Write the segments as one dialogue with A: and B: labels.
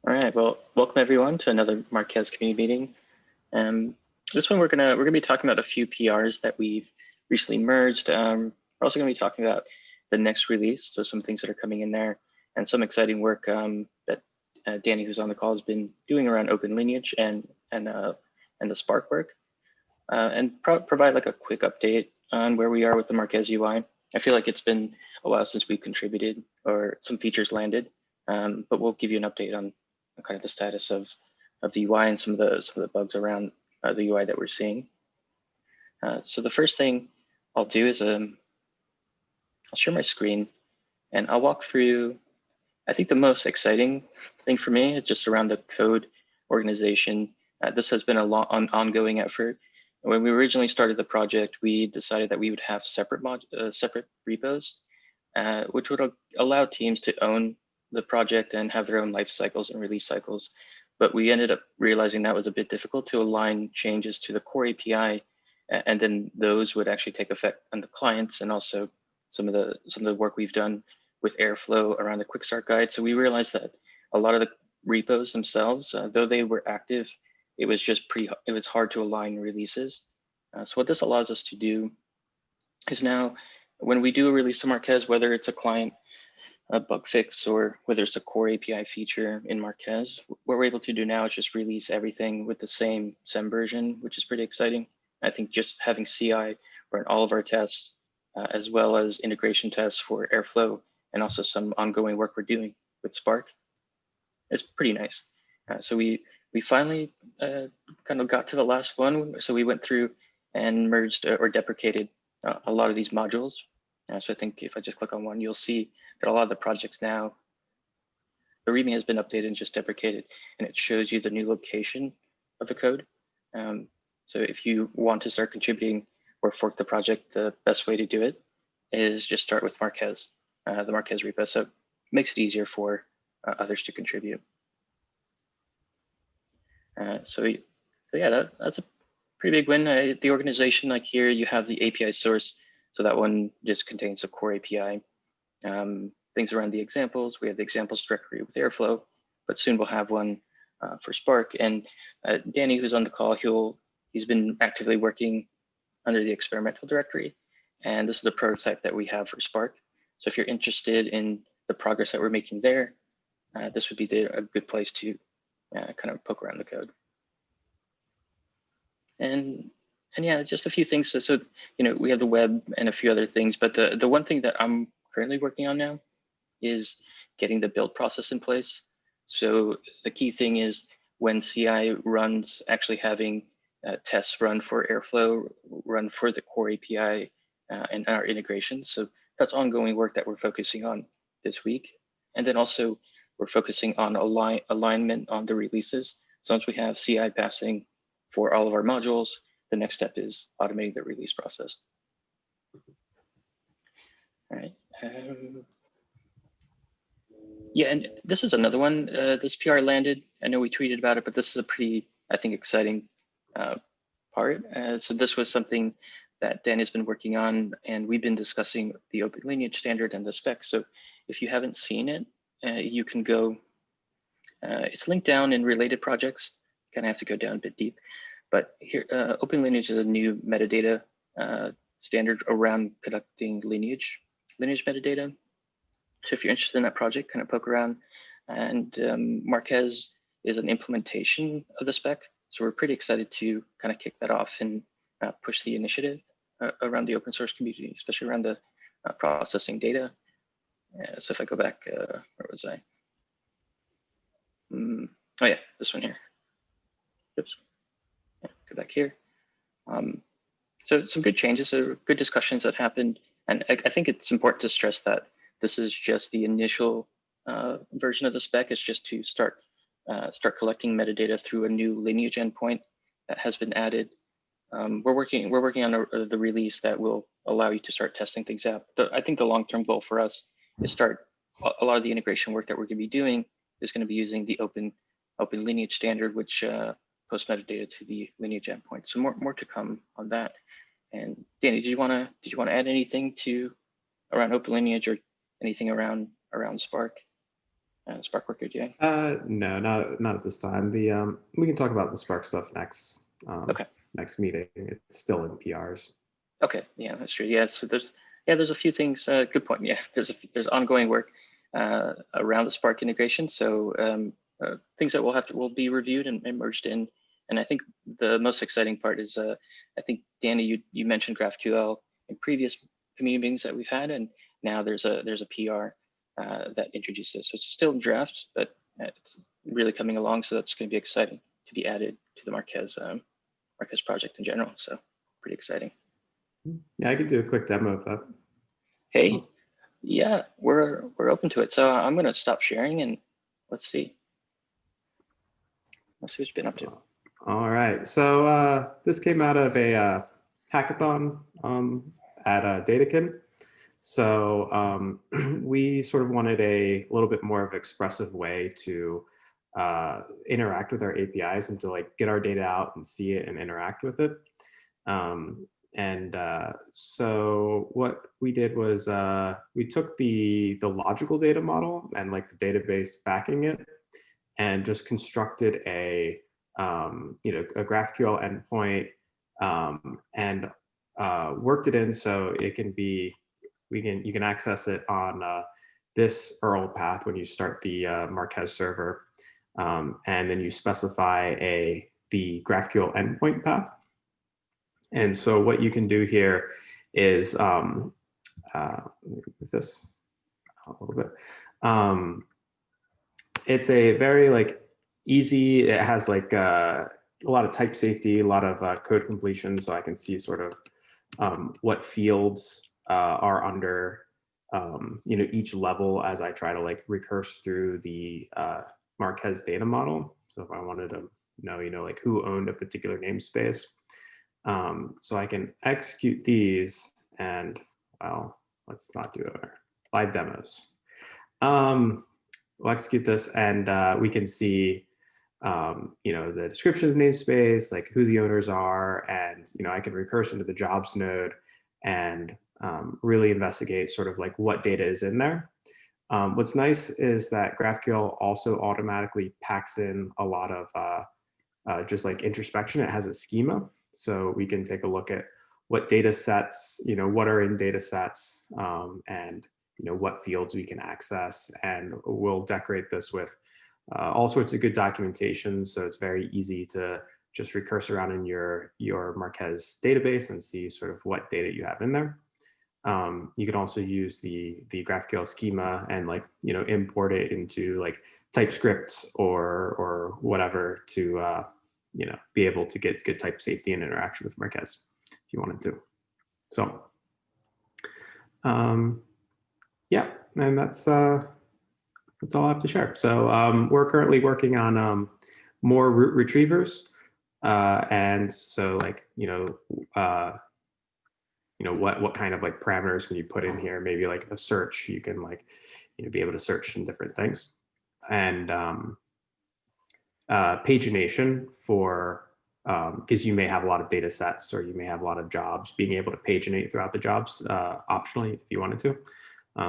A: All right, well, welcome everyone to another Marquez community meeting. This one we're gonna be talking about a few PRs that we've recently merged. We're also gonna be talking about the next release, so some things that are coming in there, and some exciting work that Danny, who's on the call, has been doing around Open Lineage and the Spark work, and provide like a quick update on where we are with the Marquez UI. I feel like it's been a while since we contributed or some features landed, but we'll give you an update on kind of the status of the UI and some of the bugs around the UI that we're seeing. So the first thing I'll do is I'll share my screen and I'll walk through. I think the most exciting thing for me is just around the code organization. This has been an ongoing effort. When we originally started the project, we decided that we would have separate repos, which would allow teams to own the project and have their own life cycles and release cycles. But we ended up realizing that was a bit difficult to align changes to the core API, and then those would actually take effect on the clients and also some of the work we've done with Airflow around the quick start guide. So we realized that a lot of the repos themselves, though they were active, it was hard to align releases. So what this allows us to do is now when we do a release to Marquez, whether it's a client a bug fix or whether it's a core API feature in Marquez, what we're able to do now is just release everything with the same SEM version, which is pretty exciting. I think just having CI run all of our tests, as well as integration tests for Airflow, and also some ongoing work we're doing with Spark, it's pretty nice. So we finally kind of got to the last one. So we went through and merged or deprecated a lot of these modules. So I think if I just click on one, you'll see that a lot of the projects now, the README has been updated and just deprecated, and it shows you the new location of the code. So if you want to start contributing or fork the project, the best way to do it is just start with Marquez, the Marquez repo. So it makes it easier for others to contribute. So yeah, that's a pretty big win. The organization, like here, you have the API source. So that one just contains the core API. Things around the examples, we have the examples directory with Airflow, but soon we'll have one for Spark. And Danny, who's on the call, he's been actively working under the experimental directory. And this is the prototype that we have for Spark. So if you're interested in the progress that we're making there, this would be a good place to kind of poke around the code. And yeah, just a few things. So we have the web and a few other things, but the one thing that I'm currently working on now is getting the build process in place. So the key thing is when CI runs, actually having tests run for Airflow, run for the core API and our integrations. So that's ongoing work that we're focusing on this week. And then also we're focusing on alignment on the releases. So once we have CI passing for all of our modules, the next step is automating the release process. All right. Yeah, and this is another one. This PR landed. I know we tweeted about it, but this is a pretty, I think, exciting part. So this was something that Dan has been working on, and we've been discussing the Open Lineage standard and the spec. So if you haven't seen it, you can go. It's linked down in related projects. You kind of have to go down a bit deep. But here, Open Lineage is a new metadata standard around conducting lineage metadata. So if you're interested in that project, kind of poke around. And Marquez is an implementation of the spec. So we're pretty excited to kind of kick that off and push the initiative around the open source community, especially around the processing data. So if I go back, where was I? Oh yeah, this one here. Oops. Yeah, go back here. So some good changes, good discussions that happened. And I think it's important to stress that this is just the initial version of the spec. It's just to start collecting metadata through a new lineage endpoint that has been added. We're working on the release that will allow you to start testing things out. I think the long-term goal for us is start a lot of the integration work that we're going to be doing is going to be using the open lineage standard, which posts metadata to the lineage endpoint. So more to come on that. And Danny, did you want to add anything to around Open Lineage or anything around Spark? Spark Worker UI?
B: No, not at this time. We can talk about the Spark stuff
A: Okay.
B: next meeting. It's still in PRs.
A: Okay, yeah, that's true. Yeah, so there's a few things. Good point. Yeah, there's ongoing work around the Spark integration. So things that will be reviewed and merged in. And I think the most exciting part is I think Danny, you mentioned GraphQL in previous community meetings that we've had, and now there's a PR that introduces this. So it's still in draft, but it's really coming along. So that's going to be exciting to be added to the Marquez project in general. So pretty exciting.
B: Yeah, I could do a quick demo of that.
A: Hey, yeah, we're open to it. So I'm gonna stop sharing and let's see. Let's see what you've been up to.
B: All right. So this came out of a hackathon at Datakin. So we sort of wanted a little bit more of an expressive way to interact with our APIs and to like get our data out and see it and interact with it. So what we did was we took the logical data model and like the database backing it, and just constructed a a GraphQL endpoint and worked it in so it can be you can access it on this URL path when you start the Marquez server, and then you specify the GraphQL endpoint path. And so what you can do here is, let me move this a little bit. It's a very like easy, it has like a lot of type safety, a lot of code completion. So I can see sort of what fields are under each level as I try to like recurse through the Marquez data model. So if I wanted to know, like who owned a particular namespace, so I can execute these and, well, let's not do live demos. We'll execute this and we can see, the description of the namespace, like who the owners are, and, I can recurse into the jobs node and really investigate sort of like what data is in there. What's nice is that GraphQL also automatically packs in a lot of just like introspection. It has a schema. So we can take a look at what data sets, what are in data sets, and what fields we can access. And we'll decorate this with all sorts of good documentation. So it's very easy to just recurse around in your Marquez database and see sort of what data you have in there. You can also use the GraphQL schema and like, import it into like TypeScript or whatever to, be able to get good type safety and interaction with Marquez if you wanted to. So, yeah, and that's all I have to share. So we're currently working on more root retrievers. And so like, what kind of like parameters can you put in here? Maybe like a search, you can like, be able to search in different things. And pagination for, because you may have a lot of data sets or you may have a lot of jobs, being able to paginate throughout the jobs optionally if you wanted to.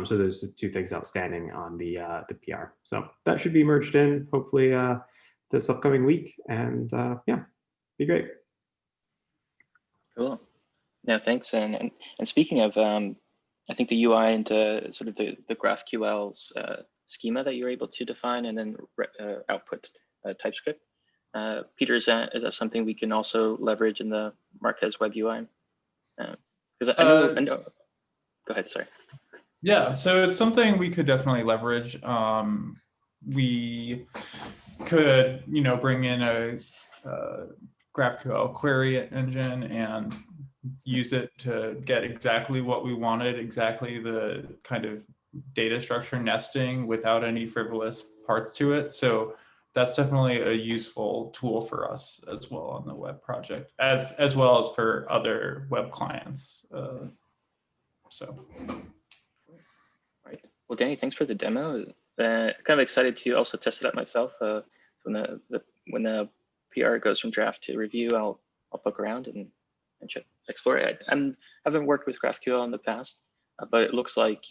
B: So those are two things outstanding on the PR. So that should be merged in hopefully this upcoming week, and yeah, be great.
A: Cool. Yeah, thanks. And speaking of, I think the UI and sort of the GraphQL's schema that you're able to define and then output TypeScript. Peter, is that something we can also leverage in the Marquez Web UI? Because I know. Go ahead. Sorry.
C: Yeah, so it's something we could definitely leverage. We could, bring in a GraphQL query engine and use it to get exactly what we wanted, exactly the kind of data structure nesting without any frivolous parts to it. So that's definitely a useful tool for us as well on the web project, as well as for other web clients. So.
A: Right. Well, Danny, thanks for the demo. Kind of excited to also test it out myself. When the PR goes from draft to review, I'll poke around and explore it. I haven't worked with GraphQL in the past, but it looks like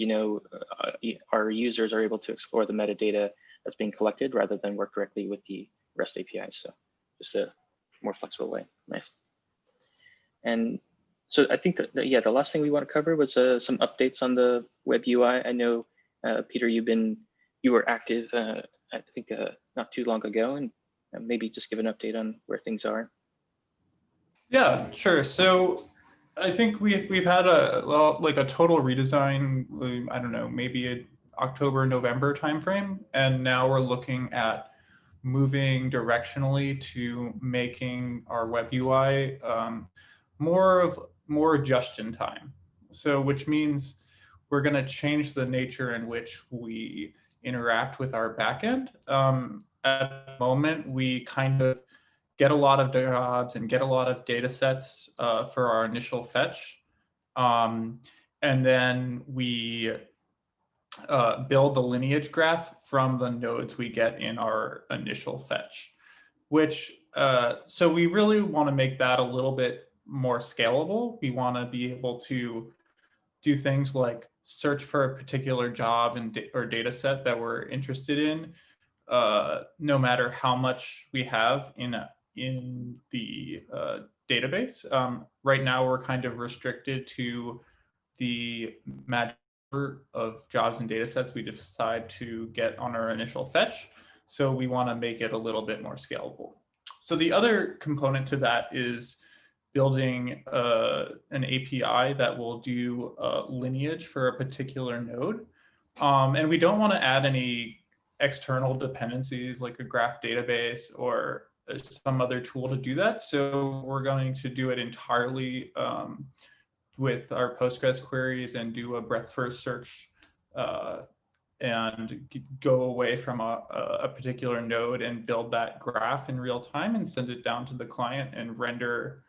A: our users are able to explore the metadata that's being collected rather than work directly with the REST APIs. So just a more flexible way. Nice. And so I think that yeah, the last thing we want to cover was some updates on the web UI. I know, Peter, you were active, I think not too long ago, and maybe just give an update on where things are.
C: Yeah, sure. So I think we've had like a total redesign. I don't know, maybe an October, November timeframe, and now we're looking at moving directionally to making our web UI more just in time. So which means we're going to change the nature in which we interact with our backend. At the moment, we kind of get a lot of jobs and get a lot of data sets for our initial fetch. And then we build the lineage graph from the nodes we get in our initial fetch, which, so we really want to make that a little bit more scalable. We want to be able to do things like search for a particular job or data set that we're interested in, no matter how much we have in the database. Right now, we're kind of restricted to the magic of jobs and data sets we decide to get on our initial fetch. So we want to make it a little bit more scalable. So the other component to that is building an API that will do lineage for a particular node. And we don't want to add any external dependencies like a graph database or some other tool to do that. So we're going to do it entirely with our Postgres queries and do a breadth first search and go away from a particular node and build that graph in real time and send it down to the client and render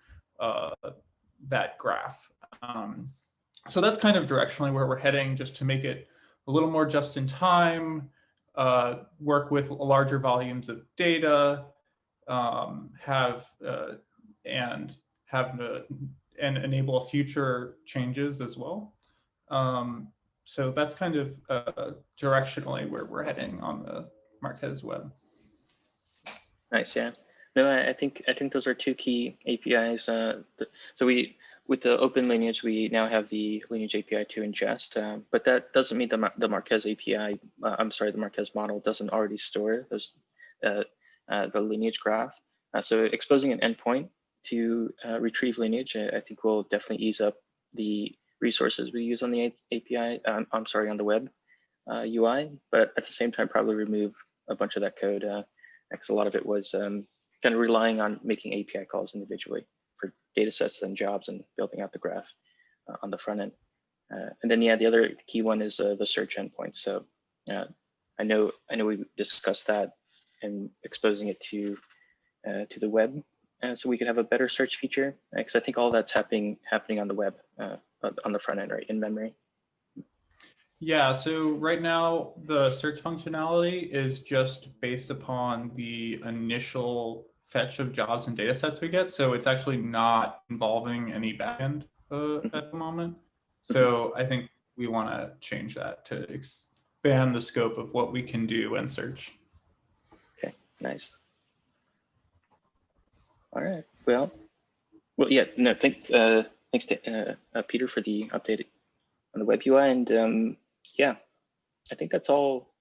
C: that graph. So that's kind of directionally where we're heading, just to make it a little more just in time, work with larger volumes of data, and enable future changes as well. So that's kind of directionally where we're heading on the Marquez Web.
A: Nice, yeah. No, I think those are two key APIs. So with the open lineage, we now have the lineage API to ingest, but that doesn't mean the Marquez API, the Marquez model doesn't already store those the lineage graph. So exposing an endpoint to retrieve lineage, I think will definitely ease up the resources we use on the API, on the web UI, but at the same time, probably remove a bunch of that code, because a lot of it was kind of relying on making API calls individually for data sets and jobs and building out the graph on the front end. And then, yeah, the other key one is the search endpoint. So I know we discussed that and exposing it to the web, so we could have a better search feature, because I think all that's happening on the web, on the front end, right, in memory.
C: Yeah, so right now the search functionality is just based upon the initial fetch of jobs and data sets we get. So it's actually not involving any backend at the moment. So I think we want to change that to expand the scope of what we can do and search.
A: Okay, nice. All right. Well, yeah. No, thanks to Peter for the update on the web UI, and yeah, I think that's all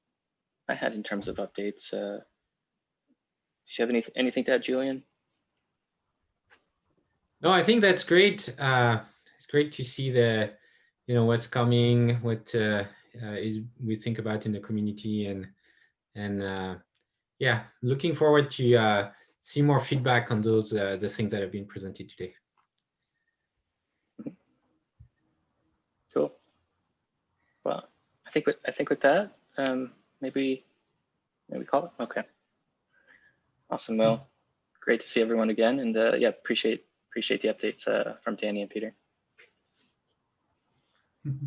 A: I had in terms of updates. Do you have anything to add, Julian?
D: No, I think that's great. It's great to see what's coming, what is we think about in the community, and yeah, looking forward to see more feedback on those the things that have been presented today.
A: Cool. Well, I think with that, maybe call it. Okay. Awesome. Well, great to see everyone again, and yeah, appreciate the updates from Danny and Peter.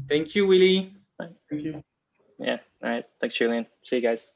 D: Thank you, Willie.
C: Thank you.
A: Yeah. All right. Thanks, Julian. See you guys.